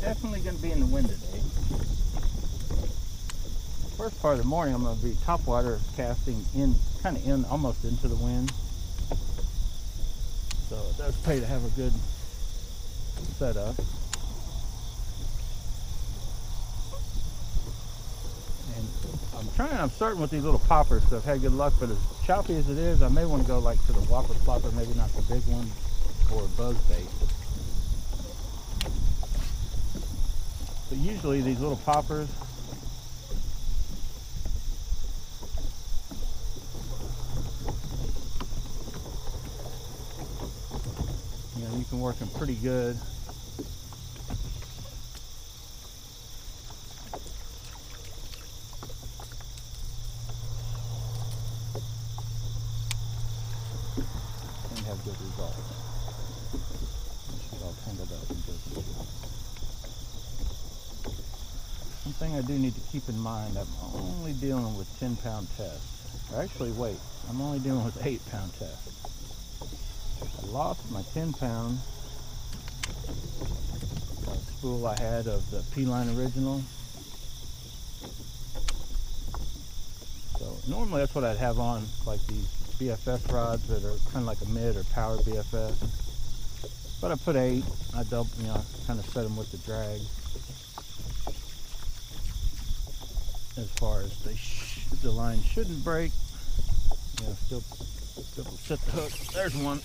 definitely going to be in the wind today. First part of the morning, I'm going to be topwater casting in, kind of in, almost into the wind. So it does pay to have a good setup. And I'm starting with these little poppers because I've had good luck, but as choppy as it is, I may want to go like to the whopper flopper, maybe not the big one, or buzz bait. But usually these little poppers, you know, you can work them pretty good. And have good results. This is all tangled up and good. One thing I do need to keep in mind, I'm only dealing with 10-pound tests. Or actually, wait, I'm only dealing with 8-pound tests. I lost my 10-pound spool I had of the P-line original. So normally that's what I'd have on, like these BFS rods that are kind of like a mid or power BFS. But I put 8. I double, you know, kind of set them with the drag. As far as the line shouldn't break, you know, still set the hook. There's one.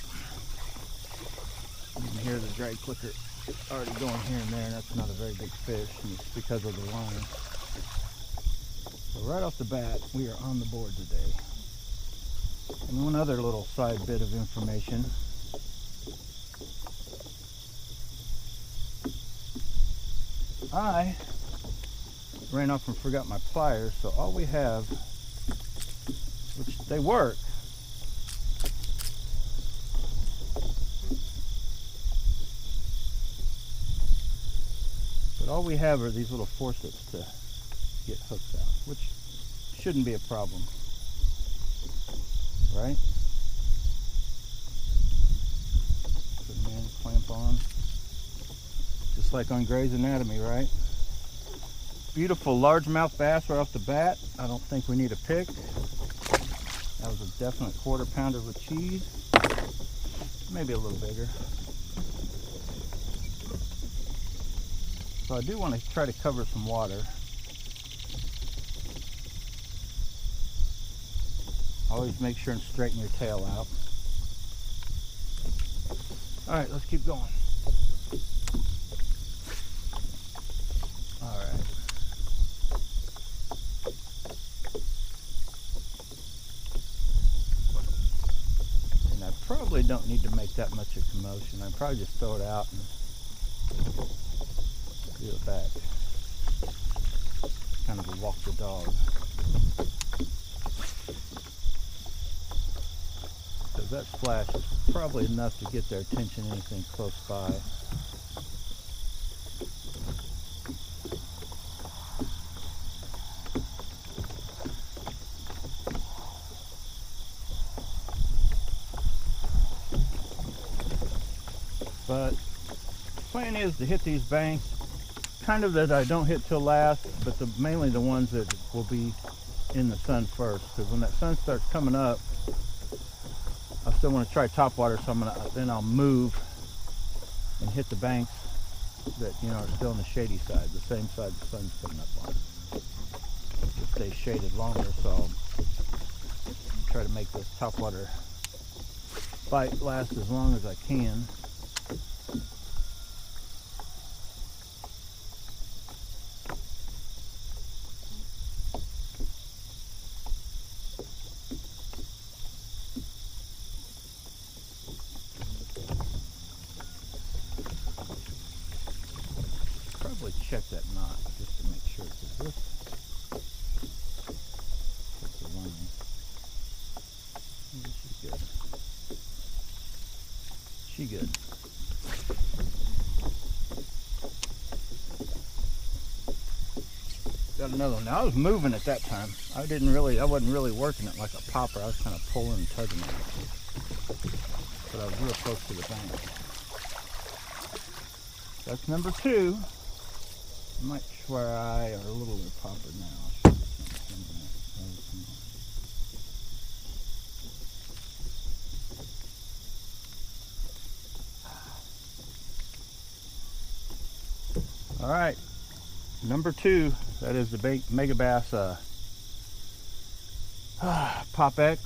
You can hear the drag clicker already going here and there, and that's not a very big fish, and it's because of the line. So right off the bat, we are on the board today. And one other little side bit of information. I ran off and forgot my pliers, so all we have, which they work, but all we have are these little forceps to get hooks out, which shouldn't be a problem, right? Put them in, clamp on, just like on Grey's Anatomy, right? Beautiful largemouth bass right off the bat. I don't think we need a pick. That was a definite 1/4 pounder with cheese. Maybe a little bigger. So I do want to try to cover some water. Always make sure and straighten your tail out. All right, let's keep going. All right. And I probably don't need to make that much of a commotion. I probably just throw it out and do it back. Kind of a walk the dog. Because that splash is probably enough to get their attention, anything close by. But the plan is to hit these banks, kind of that I don't hit till last, but mainly the ones that will be in the sun first. Because when that sun starts coming up, I still want to try topwater, so then I'll move and hit the banks that, you know, are still on the shady side, the same side the sun's coming up on. It stays shaded longer, so I'll try to make this topwater bite last as long as I can. Check that knot just to make sure, because this is the line. She's good. She good. Got another one. Now I was moving at that time. I wasn't really working it like a popper. I was kind of pulling and tugging it. But I was real close to the bank. That's number 2. Might try our little popper now. All right, number 2. That is the Mega Bass Pop X,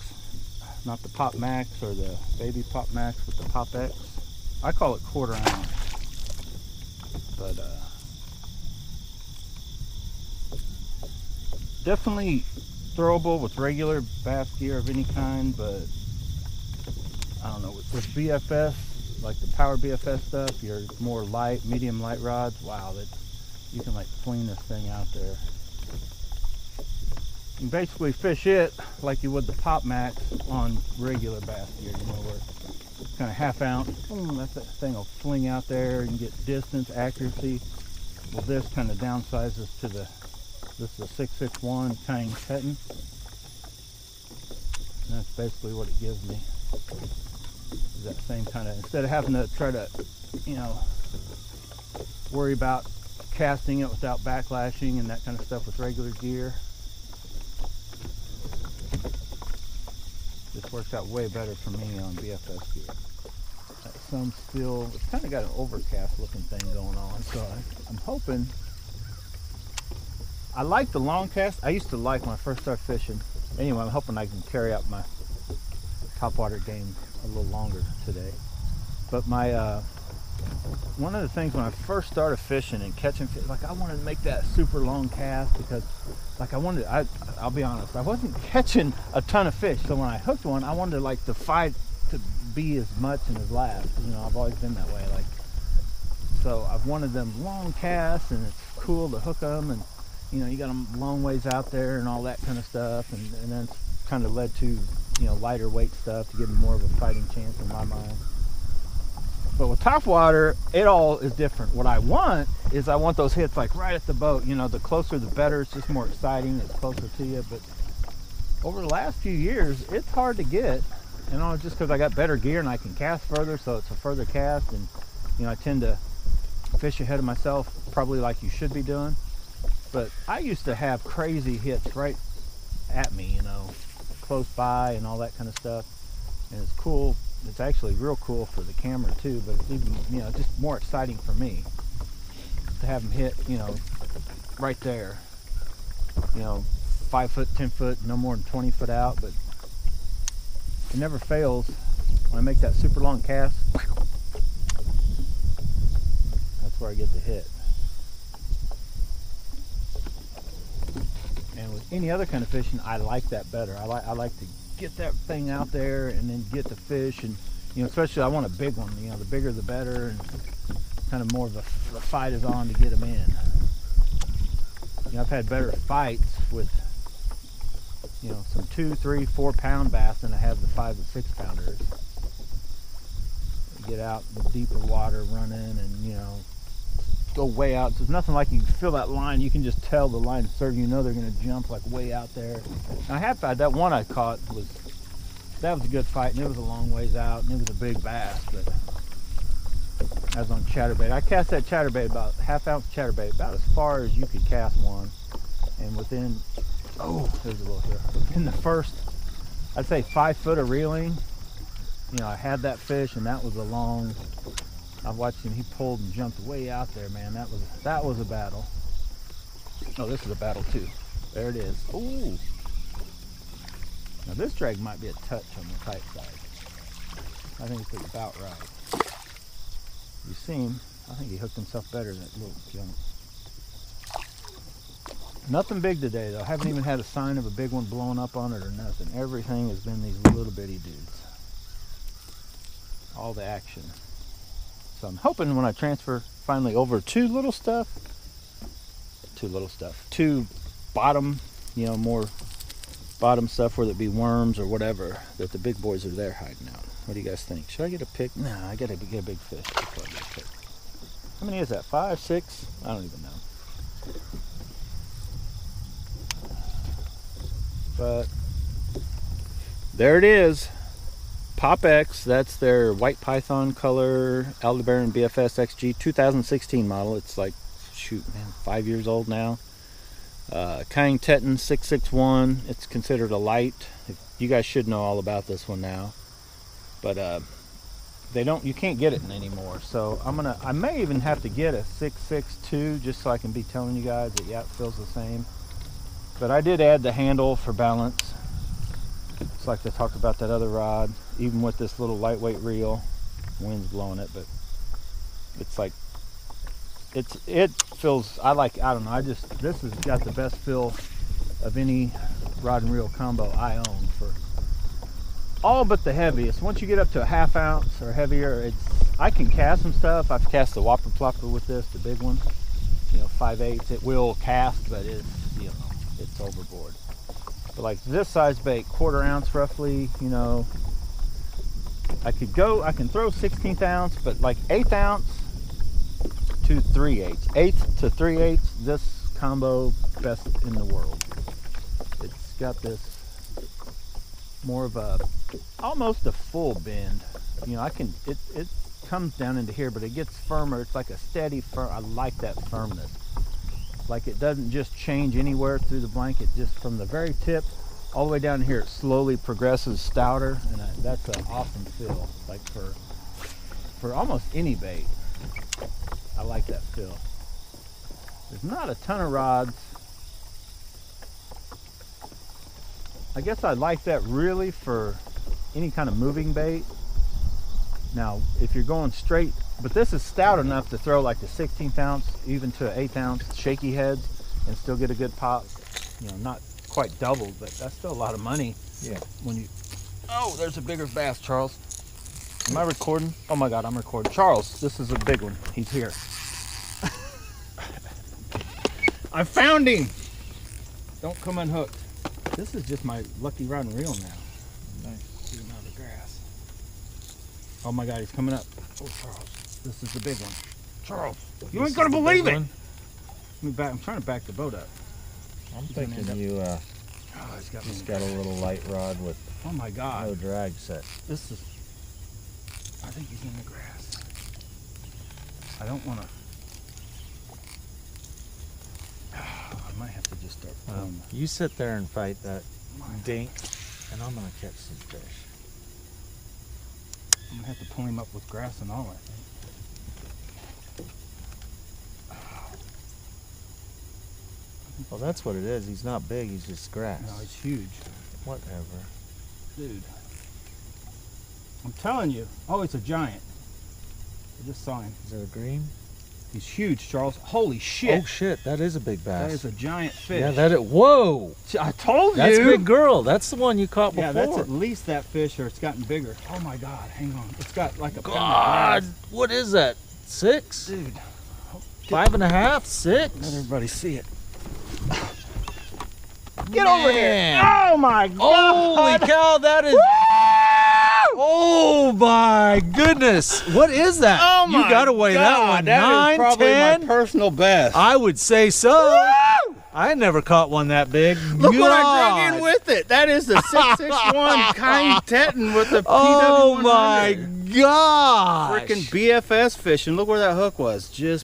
not the Pop Max or the Baby Pop Max, but the Pop X. I call it 1/4 ounce, but definitely throwable with regular bass gear of any kind. But I don't know, with BFS, like the Power BFS stuff, your more light, medium light rods, wow, that you can like fling this thing out there. You can basically fish it like you would the Pop Max on regular bass gear, you know, where it's kind of 1/2 ounce, boom, that thing will fling out there and get distance, accuracy. Well, this kind of downsizes to this is a 661 Tang Teton. And that's basically what it gives me. Is that same kind of, instead of having to try to, you know, worry about casting it without backlashing and that kind of stuff with regular gear. This works out way better for me on BFS gear. That sun still, it's kind of got an overcast looking thing going on, so I'm hoping. I like the long cast. I used to like when I first started fishing. Anyway, I'm hoping I can carry out my topwater game a little longer today. But my one of the things when I first started fishing and catching fish, like I wanted to make that super long cast because like I'll be honest, I wasn't catching a ton of fish. So when I hooked one, I wanted like the fight to be as much and as last. You know, I've always been that way. Like, so I've wanted them long casts, and it's cool to hook them, and you know, you got them long ways out there and all that kind of stuff, and then it's kind of led to, you know, lighter weight stuff to give them more of a fighting chance in my mind. But with topwater, it all is different. What I want is I want those hits like right at the boat. You know, the closer the better. It's just more exciting. It's closer to you. But over the last few years, it's hard to get. You know, just because I got better gear and I can cast further, so it's a further cast. And, you know, I tend to fish ahead of myself, probably like you should be doing. But I used to have crazy hits right at me, you know, close by and all that kind of stuff. And it's cool. It's actually real cool for the camera too, but it's even, you know, just more exciting for me to have them hit, you know, right there, you know, 5 foot, 10 foot, no more than 20 foot out. But it never fails when I make that super long cast. That's where I get the hit. And with any other kind of fishing, I like that better. I like to get that thing out there and then get the fish, and you know, especially I want a big one. You know, the bigger the better, and kind of more of the fight is on to get them in. You know, I've had better fights with, you know, some 2, 3, 4 pound bass than I have the 5 and 6 pounders. Get out in the deeper water running, and you know, go way out. There's nothing like you feel that line. You can just tell the line serving. You know they're going to jump like way out there. And I have had that one I caught was a good fight, and it was a long ways out, and it was a big bass. But I was on chatterbait. I cast that chatterbait, about 1/2 ounce chatterbait, about as far as you could cast one. And within, oh, there's a little here. Within the first, I'd say 5 foot of reeling, you know, I had that fish, and that was a long. I watched him. He pulled and jumped way out there, man. That was a battle. Oh, this is a battle too. There it is. Ooh. Now this drag might be a touch on the tight side. I think it's about right. You see him? I think he hooked himself better than that little junk. Nothing big today though. I haven't even had a sign of a big one blowing up on it or nothing. Everything has been these little bitty dudes. All the action. So I'm hoping when I transfer finally over to bottom, you know, more bottom stuff, whether it be worms or whatever, that the big boys are there hiding out. What do you guys think? Should I get a pick? Nah, I gotta get a big fish before I get a pick. How many is that? 5, 6? I don't even know. But there it is. Pop X, that's their white python color Aldebaran BFS XG 2016 model. It's like shoot, man, 5 years old now. Kang Teton 661. It's considered a light. You guys should know all about this one now, but you can't get it anymore. So I may even have to get a 662 just so I can be telling you guys that yeah, it feels the same. But I did add the handle for balance. It's like they talked about that other rod, even with this little lightweight reel. Wind's blowing it, but it's like it feels, I don't know, this has got the best feel of any rod and reel combo I own for all but the heaviest. Once you get up to a 1/2 ounce or heavier, I can cast some stuff. I've cast the Whopper Plopper with this, the big one, 5/8. It will cast, but it's overboard. But like this size bait, 1/4 ounce roughly, I can throw 1/16 ounce, but like 1/8 ounce to 3/8, 1/8 to 3/8, this combo best in the world. It's got this more of almost a full bend. It comes down into here, but it gets firmer. It's like a steady firm. I like that firmness. Like it doesn't just change anywhere through the blanket, just from the very tip all the way down here, it slowly progresses stouter, and that's an awesome feel. Like for almost any bait, I like that feel. There's not a ton of rods. I guess I like that really for any kind of moving bait. Now, if you're going straight, but this is stout enough to throw like the 1/16 ounce, even to an 1/8 ounce shaky heads, and still get a good pop. Not quite doubled, but that's still a lot of money. Yeah. Oh, there's a bigger bass, Charles. Am I recording? Oh my God, I'm recording. Charles, this is a big one. He's here. I found him. Don't come unhooked. This is just my lucky rod and reel now. Nice. Get him out of the grass. Oh my God, he's coming up. Oh, Charles, this is the big one. Charles, you ain't gonna believe it. I'm trying to back the boat up. I'm thinking you he's got a little light rod with oh my God, no drag set. I think he's in the grass. I don't want to. I might have to just start pulling. You sit there and fight that dink, and I'm gonna catch some fish. I'm gonna have to pull him up with grass and all, I think. Well, that's what it is. He's not big. He's just grass. No, he's huge. Whatever. Dude. I'm telling you. Oh, it's a giant. I just saw him. Is it a green? He's huge, Charles. Holy shit. Oh, shit. That is a big bass. That is a giant fish. Yeah, whoa. I told you. That's Big Girl. That's the one you caught before. Yeah, that's at least that fish, or it's gotten bigger. Oh, my God. Hang on. It's got like a God, pound of grass. what is that? 6? Dude. 5.5? 6? Let everybody see it. Get over here! Oh my God! Holy cow! That is. Oh my goodness! What is that? Oh my You gotta weigh that one. That 9, is probably 10? my personal best. I would say so. Woo! I never caught one that big. Look what I drug in with it. That is the 661 Kang Teton with the PW100. Oh my God! Freaking BFS fishing. Look where that hook was. Just